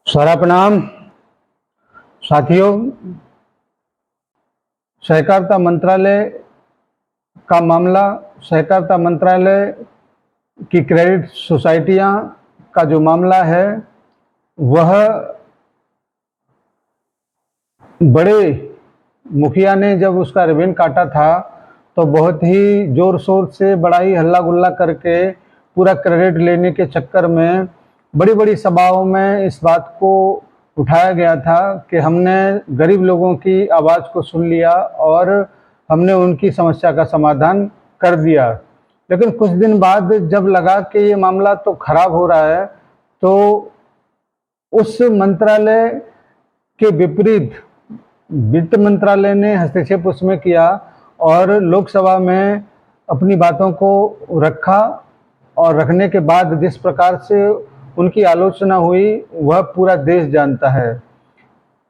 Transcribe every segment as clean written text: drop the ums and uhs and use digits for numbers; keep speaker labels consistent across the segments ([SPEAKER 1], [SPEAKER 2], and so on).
[SPEAKER 1] सारा प्रणाम साथियों। सहकारिता मंत्रालय का मामला, सहकारिता मंत्रालय की क्रेडिट सोसाइटियां का जो मामला है वह बड़े मुखिया ने जब उसका रिबन काटा था तो बहुत ही जोर शोर से बड़ा ही हल्ला गुल्ला करके पूरा क्रेडिट लेने के चक्कर में बड़ी बड़ी सभाओं में इस बात को उठाया गया था कि हमने गरीब लोगों की आवाज़ को सुन लिया और हमने उनकी समस्या का समाधान कर दिया। लेकिन कुछ दिन बाद जब लगा कि ये मामला तो खराब हो रहा है तो उस मंत्रालय के विपरीत वित्त मंत्रालय ने हस्तक्षेप उसमें किया और लोकसभा में अपनी बातों को रखा और रखने के बाद जिस प्रकार से उनकी आलोचना हुई वह पूरा देश जानता है।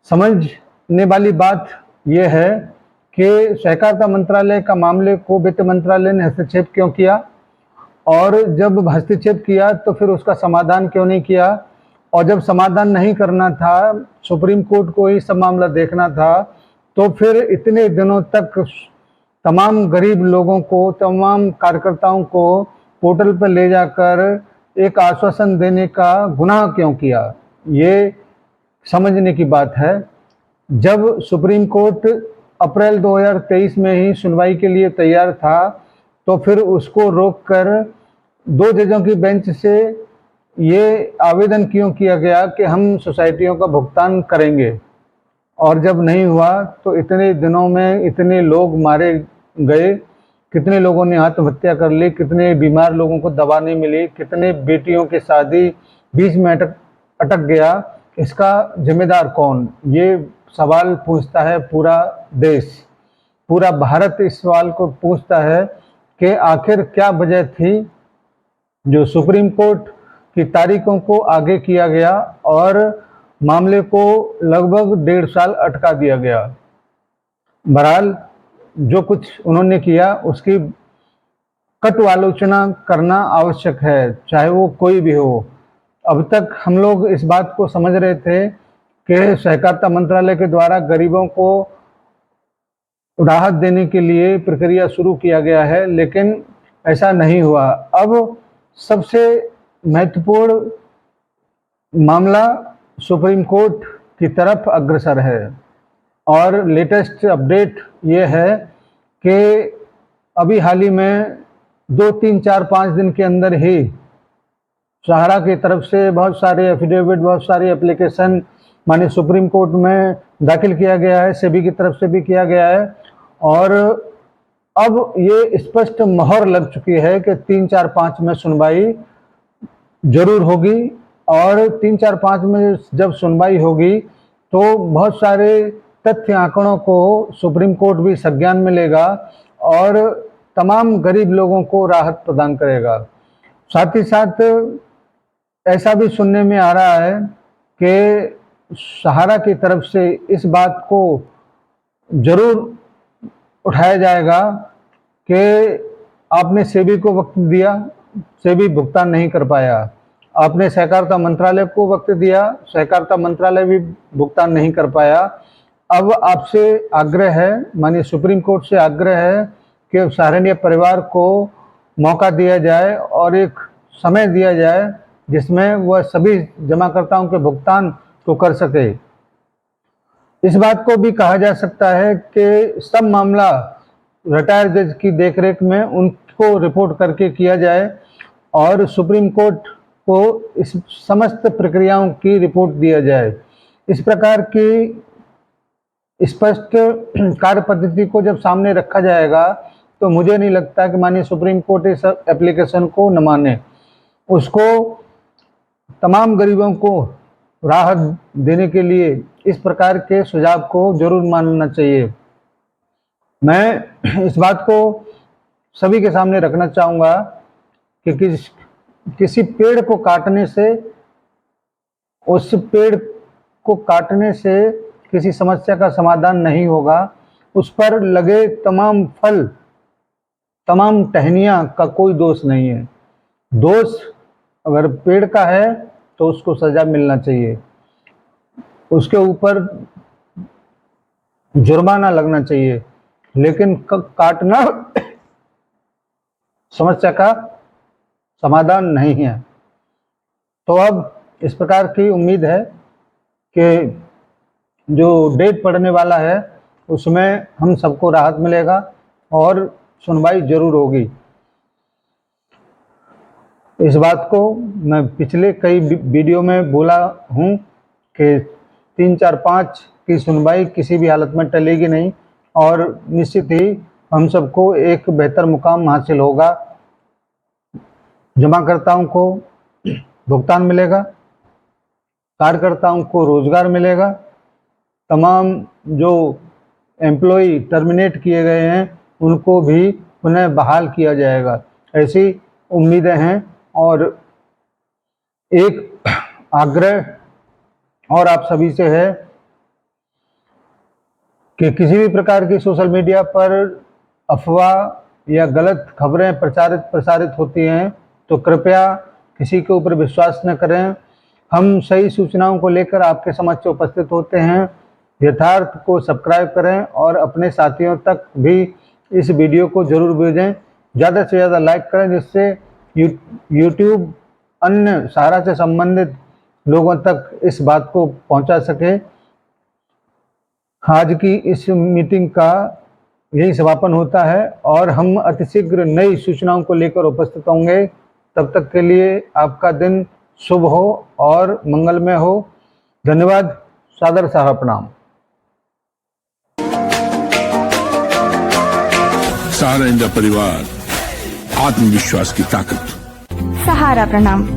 [SPEAKER 1] समझने वाली बात यह है कि सहकारिता मंत्रालय का मामले को वित्त मंत्रालय ने हस्तक्षेप क्यों किया और जब हस्तक्षेप किया तो फिर उसका समाधान क्यों नहीं किया, और जब समाधान नहीं करना था, सुप्रीम कोर्ट को ही सब मामला देखना था, तो फिर इतने दिनों तक तमाम गरीब लोगों को, तमाम कार्यकर्ताओं को पोर्टल पर ले जाकर एक आश्वासन देने का गुनाह क्यों किया। ये समझने की बात है। जब सुप्रीम कोर्ट अप्रैल 2023 में ही सुनवाई के लिए तैयार था तो फिर उसको रोककर 2 जजों की बेंच से ये आवेदन क्यों किया गया कि हम सोसाइटियों का भुगतान करेंगे, और जब नहीं हुआ तो इतने दिनों में इतने लोग मारे गए, कितने लोगों ने आत्महत्या कर ली, कितने बीमार लोगों को दवा नहीं मिली, कितने बेटियों की शादी बीच में अटक गया। इसका जिम्मेदार कौन? ये सवाल पूछता है पूरा देश, पूरा भारत इस सवाल को पूछता है कि आखिर क्या वजह थी जो सुप्रीम कोर्ट की तारीखों को आगे किया गया और मामले को लगभग 1.5 साल अटका दिया गया। बहरहाल जो कुछ उन्होंने किया उसकी कटु आलोचना करना आवश्यक है, चाहे वो कोई भी हो। अब तक हम लोग इस बात को समझ रहे थे कि सहकारिता मंत्रालय के द्वारा गरीबों को राहत देने के लिए प्रक्रिया शुरू किया गया है, लेकिन ऐसा नहीं हुआ। अब सबसे महत्वपूर्ण मामला सुप्रीम कोर्ट की तरफ अग्रसर है और लेटेस्ट अपडेट ये है कि अभी हाल ही में 2, 3, 4, 5 दिन के अंदर ही सहारा की तरफ से बहुत सारे एफिडेविट, बहुत सारी एप्लीकेशन माननीय सुप्रीम कोर्ट में दाखिल किया गया है, सेबी की तरफ से भी किया गया है, और अब ये स्पष्ट मोहर लग चुकी है कि 3, 4, 5 में सुनवाई जरूर होगी। और 3, 4, 5 में जब सुनवाई होगी तो बहुत सारे तथ्य आंकड़ों को सुप्रीम कोर्ट भी संज्ञान में लेगा और तमाम गरीब लोगों को राहत प्रदान करेगा। साथ ही साथ ऐसा भी सुनने में आ रहा है कि सहारा की तरफ से इस बात को जरूर उठाया जाएगा कि आपने सेबी को वक्त दिया, सेबी भुगतान नहीं कर पाया, आपने सहकारिता मंत्रालय को वक्त दिया, सहकारिता मंत्रालय भी भुगतान नहीं कर पाया। अब आपसे आग्रह है, माननीय सुप्रीम कोर्ट से आग्रह है कि सहारनीय परिवार को मौका दिया जाए और एक समय दिया जाए जिसमें वह सभी जमाकर्ताओं के भुगतान को कर सके। इस बात को भी कहा जा सकता है कि सब मामला रिटायर जज की देखरेख में उनको रिपोर्ट करके किया जाए और सुप्रीम कोर्ट को इस समस्त प्रक्रियाओं की रिपोर्ट दिया जाए। इस प्रकार की स्पष्ट कार्य पद्धति को जब सामने रखा जाएगा तो मुझे नहीं लगता कि माननीय सुप्रीम कोर्ट इस एप्लीकेशन को न माने। उसको तमाम गरीबों को राहत देने के लिए इस प्रकार के सुझाव को जरूर मानना चाहिए। मैं इस बात को सभी के सामने रखना चाहूँगा कि किसी पेड़ को काटने से, उस पेड़ को काटने से किसी समस्या का समाधान नहीं होगा। उस पर लगे तमाम फल, तमाम टहनियाँ का कोई दोष नहीं है। दोष अगर पेड़ का है तो उसको सजा मिलना चाहिए। उसके ऊपर जुर्माना लगना चाहिए, लेकिन काटना समस्या का समाधान नहीं है। तो अब इस प्रकार की उम्मीद है कि जो डेट पड़ने वाला है उसमें हम सबको राहत मिलेगा और सुनवाई जरूर होगी। इस बात को मैं पिछले कई वीडियो में बोला हूँ कि 3, 4, 5 की सुनवाई किसी भी हालत में टलेगी नहीं और निश्चित ही हम सबको एक बेहतर मुकाम हासिल होगा। जमाकर्ताओं को भुगतान मिलेगा, कार्यकर्ताओं को रोजगार मिलेगा, तमाम जो एम्प्लॉय टर्मिनेट किए गए हैं उनको भी पुनः बहाल किया जाएगा, ऐसी उम्मीदें हैं। और एक आग्रह और आप सभी से है कि किसी भी प्रकार की सोशल मीडिया पर अफवाह या गलत खबरें प्रसारित होती हैं तो कृपया किसी के ऊपर विश्वास न करें। हम सही सूचनाओं को लेकर आपके समक्ष उपस्थित होते हैं। यथार्थ को सब्सक्राइब करें और अपने साथियों तक भी इस वीडियो को जरूर भेजें, ज़्यादा से ज़्यादा लाइक करें, जिससे यूट्यूब अन्य सहारा से संबंधित लोगों तक इस बात को पहुंचा सके। आज की इस मीटिंग का यही समापन होता है और हम अतिशीघ्र नई सूचनाओं को लेकर उपस्थित होंगे। तब तक के लिए आपका दिन शुभ हो और मंगलमय हो। धन्यवाद। सादर साहा प्रणाम।
[SPEAKER 2] सहारा इंडिया परिवार, आत्मविश्वास की ताकत।
[SPEAKER 3] सहारा प्रणाम।